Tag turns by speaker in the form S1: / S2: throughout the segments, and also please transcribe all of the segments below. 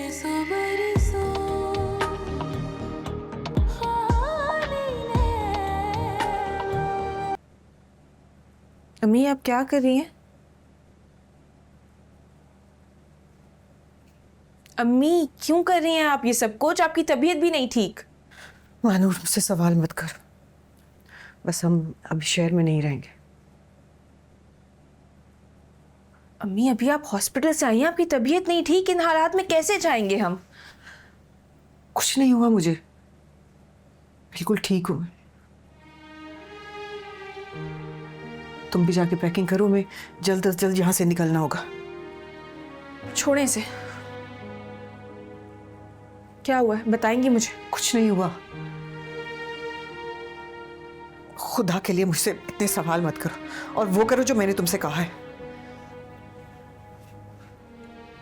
S1: अम्मी आप क्या कर रही हैं? अम्मी क्यों कर रही हैं आप ये सब कुछ? आपकी तबीयत भी नहीं ठीक।
S2: मानूर मुझसे सवाल मत कर, बस हम अभी शहर में नहीं रहेंगे।
S1: अम्मी अभी आप हॉस्पिटल से आई हैं, आपकी तबीयत नहीं ठीक, इन हालात में कैसे जाएंगे हम?
S2: कुछ नहीं हुआ मुझे, बिल्कुल ठीक हूँ मैं। तुम भी जाके पैकिंग करो, मैं जल्द से जल्द यहाँ से निकलना होगा।
S1: छोड़े से क्या हुआ है बताएंगी मुझे?
S2: कुछ नहीं हुआ, खुदा के लिए मुझसे इतने सवाल मत करो और वो करो जो मैंने तुमसे कहा है।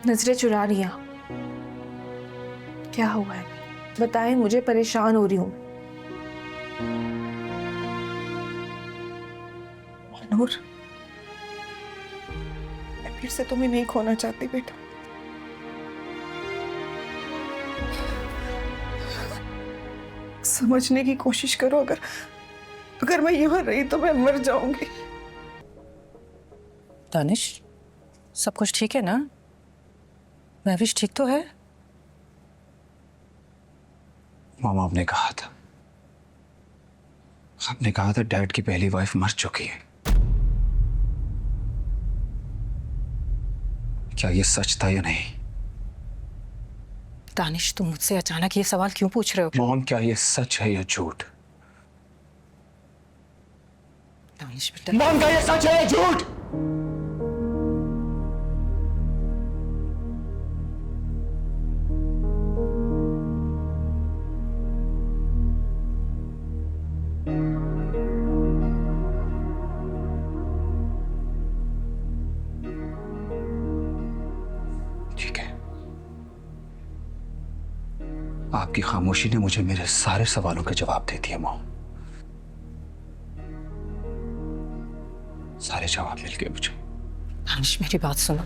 S1: नजरें चुरा रही हैं आप। क्या हुआ है बताएं मुझे, परेशान हो रही हूँ।
S2: मानूर, मैं फिर से तुम्हें नहीं खोना चाहती बेटा। समझने की कोशिश करो, अगर मैं यहाँ रही तो मैं मर जाऊंगी।
S3: दानिश, सब कुछ ठीक है ना? महविश ठीक तो है?
S4: मामा आपने कहा था डैड की पहली वाइफ मर चुकी है। क्या ये सच था या नहीं?
S3: दानिश, तुम मुझसे अचानक ये सवाल क्यों पूछ रहे हो?
S4: मॉम, क्या ये सच है या झूठ?
S3: दानिश बेटा,
S4: मॉम, क्या ये सच है या झूठ? ठीक है, आपकी खामोशी ने मुझे मेरे सारे सवालों के जवाब दे दिए मॉम। सारे जवाब मिल गए मुझे।
S3: दानिश मेरी बात सुनो।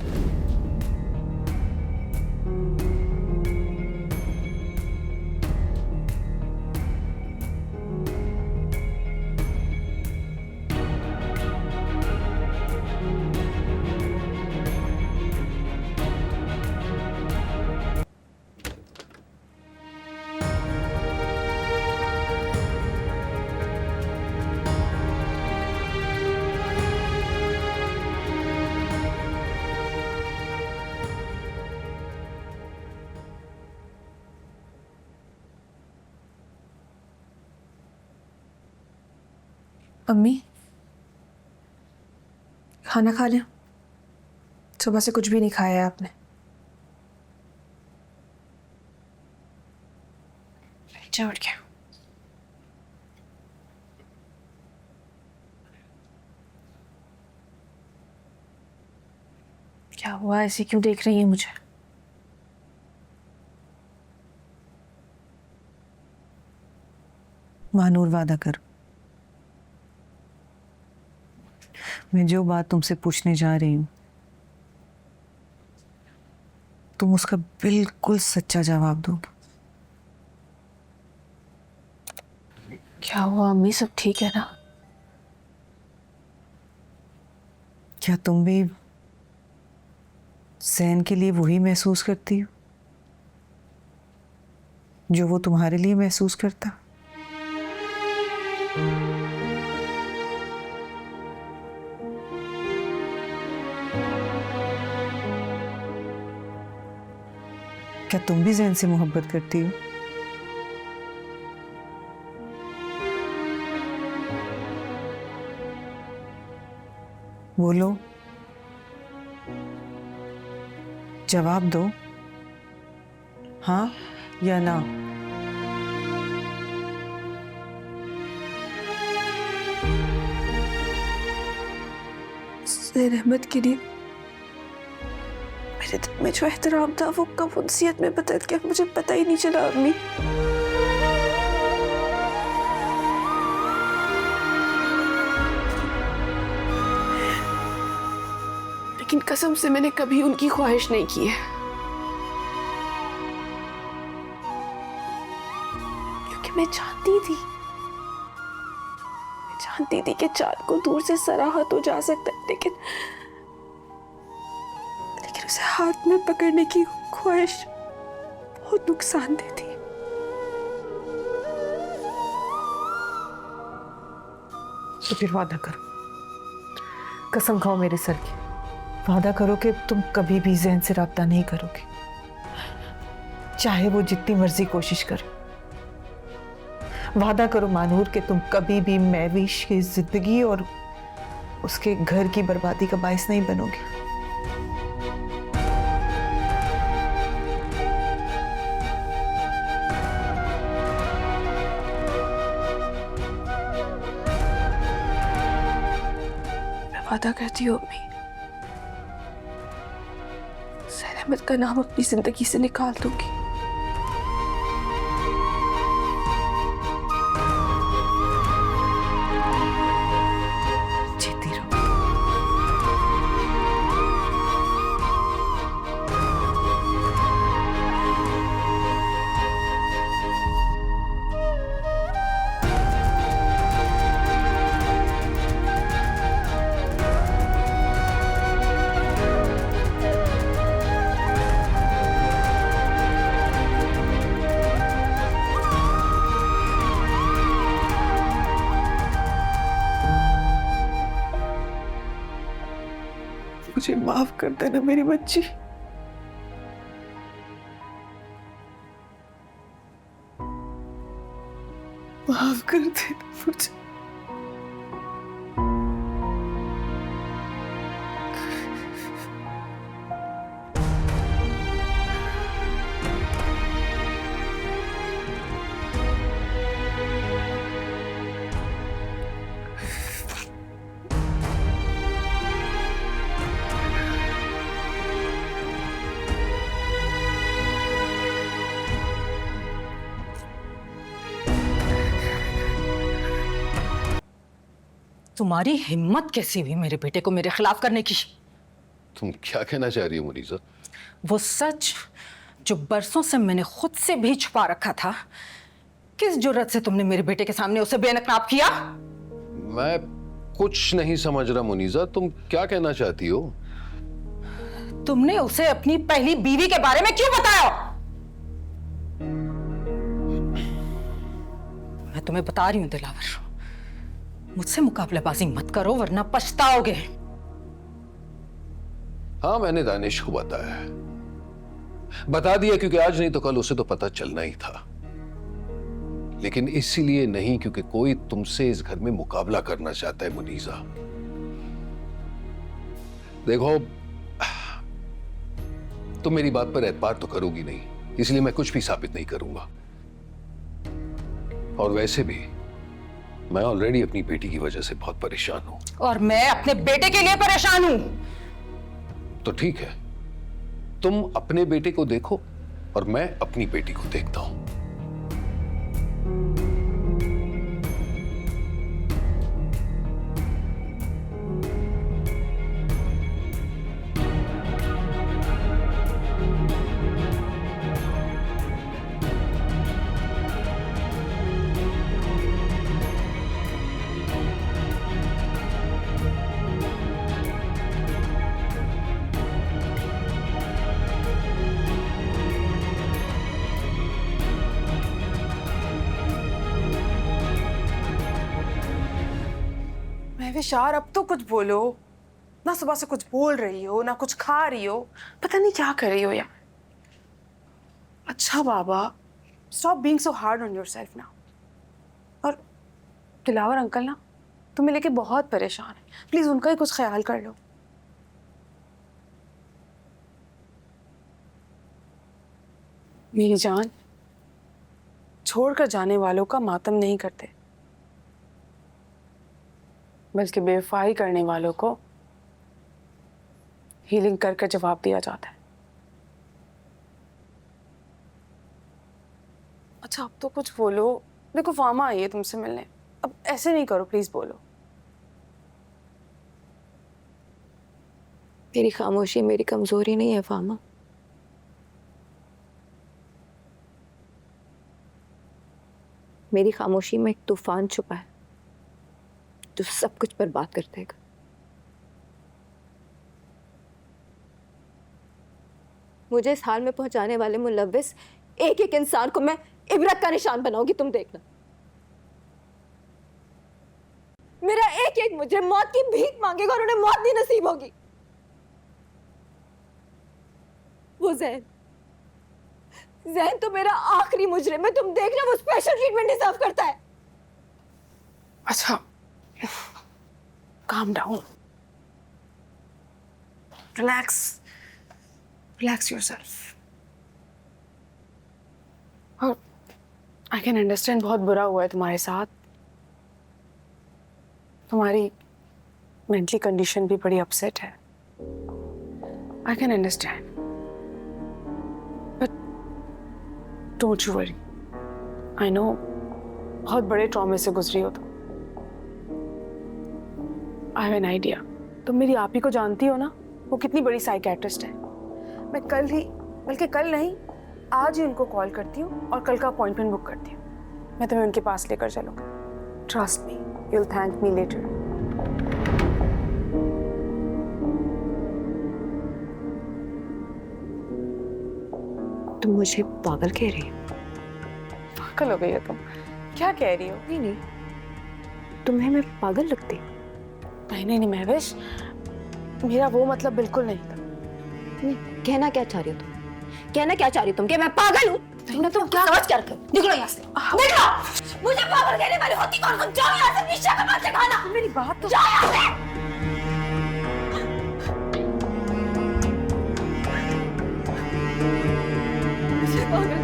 S1: अम्मी खाना खा लिया? सुबह से कुछ भी नहीं खाया है आपने। अच्छा उठ गया। क्या हुआ, ऐसे क्यों देख रही है मुझे?
S2: मानूर, वादा कर, मैं जो बात तुमसे पूछने जा रही हूँ तुम उसका बिल्कुल सच्चा जवाब दो।
S1: क्या हुआ अम्मी, सब ठीक है ना?
S2: क्या तुम भी जैन के लिए वही महसूस करती हो जो वो तुम्हारे लिए महसूस करता? क्या तुम भी जैन से मोहब्बत करती हो? बोलो, जवाब दो, हाँ या ना।
S1: ज़ैन अहमद के लिए मेरे दिल में जो एहतराम था वो कब उनसियत में बदल गया, मुझे पता ही नहीं चला अम्मी। लेकिन कसम से मैंने कभी उनकी ख्वाहिश नहीं की है। क्योंकि मैं जानती थी कि चांद को दूर से सराहा तो जा सकता है, लेकिन उसे हाथ में पकड़ने की ख्वाहिश बहुत नुकसानदेह थी।
S2: तो फिर वादा करो, कसम खाओ मेरे सर की, वादा करो कि तुम कभी भी ज़हन से राब्ता नहीं करोगे, चाहे वो जितनी मर्जी कोशिश करे। वादा करो मानूर कि तुम कभी भी महविश की जिंदगी और उसके घर की बर्बादी का बायस नहीं बनोगे।
S1: वादा करती हूँ अम्मी, सैर अहमद का नाम अपनी जिंदगी से निकाल दूंगी। जीती रहो।
S2: मुझे माफ कर देना मेरी बच्ची। माफ कर देना मुझे।
S3: तुम्हारी हिम्मत कैसी हुई मेरे बेटे को मेरे खिलाफ करने की?
S5: तुम क्या कहना चाह रही हो मुनीसा?
S3: वो सच जो बरसों से मैंने खुद से भी छुपा रखा था, किस जुर्रत से तुमने मेरे बेटे के सामने उसे बेनकाब किया?
S5: मैं कुछ नहीं समझ रहा मुनीसा, तुम क्या कहना चाहती हो?
S3: तुमने उसे अपनी पहली बीवी के बारे में क्यों बताया? मैं तुम्हें बता रही हूं दिलावर, मुझसे मुकाबलेबाजी मत करो वरना पछताओगे।
S5: हाँ, मैंने दानिश को बताया, बता दिया क्योंकि आज नहीं तो कल उसे तो पता चलना ही था, लेकिन इसीलिए नहीं क्योंकि कोई तुमसे इस घर में मुकाबला करना चाहता है मुनीसा। देखो, तुम मेरी बात पर एतबार तो करोगी नहीं, इसलिए मैं कुछ भी साबित नहीं करूंगा। और वैसे भी मैं ऑलरेडी अपनी बेटी की वजह से बहुत परेशान हूं।
S3: और मैं अपने बेटे के लिए परेशान हूं।
S5: तो ठीक है, तुम अपने बेटे को देखो और मैं अपनी बेटी को देखता हूं।
S1: विशार, अब तो कुछ बोलो ना। सुबह से कुछ बोल रही हो ना कुछ खा रही हो, पता नहीं क्या कर रही हो यार। अच्छा बाबा, stop being so hard on yourself now. और दिलावर अंकल ना तुम्हें लेके बहुत परेशान है, प्लीज उनका ही कुछ ख्याल कर लो। मेरी जान, छोड़कर जाने वालों का मातम नहीं करते, बल्कि बेवफाई करने वालों को हीलिंग करके जवाब दिया जाता है। अच्छा अब तो कुछ बोलो। देखो फामा आई है तुमसे मिलने, अब ऐसे नहीं करो प्लीज, बोलो।
S6: मेरी खामोशी मेरी कमजोरी नहीं है फामा। मेरी खामोशी में एक तूफान छुपा है जो सब कुछ बर्बाद कर देगा। मुझे इस हाल में पहुंचाने वाले मुलव्विस एक एक इंसान को मैं इबरत का निशान बनाऊंगी, तुम देखना। मेरा एक एक मुजरिम मौत की भीख मांगेगा और उन्हें मौत नहीं नसीब होगी। वो जैन तो मेरा आखिरी मुजरिम है, तुम देखना वो स्पेशल ट्रीटमेंट डिजर्व करता है।
S1: अच्छा, calm down, relax yourself. और I can understand बहुत बुरा हुआ है तुम्हारे साथ। तुम्हारी मेंटली कंडीशन भी बड़ी अपसेट है। I can understand. But don't you worry. I know बहुत बड़े ट्रॉमे से गुजरी हो तुम। I have an idea. तुम मेरी आपी को जानती हो ना, वो कितनी बड़ी साइकेट्रिस्ट है। मैं कल ही, बल्कि कल नहीं, आज ही उनको कॉल करती हूँ और कल का अपॉइंटमेंट बुक करती हूँ। मैं तुम्हें उनके पास लेकर चलूँगी। Trust me, you'll thank me later.
S6: तुम मुझे पागल कह रही हो?
S1: पागल हो गई हो तुम? क्या कह रही हो?
S6: नहीं, तुम्हें मैं पागल लगती?
S1: नहीं महविश, मेरा वो मतलब बिल्कुल नहीं था।
S6: कहना क्या चाह रही हो तुम? कहना क्या चाह रही हो तुम कि मैं पागल हूँ? तुम क्या समझ कर रखे हो? निकलो यहाँ से, निकलो! मुझे पागल कहने वाली होती कौन? तुम जाओ यहाँ से, निशा का बात से खाना।
S1: मेरी बात तो
S6: जाओ यहाँ से। मुझे पागल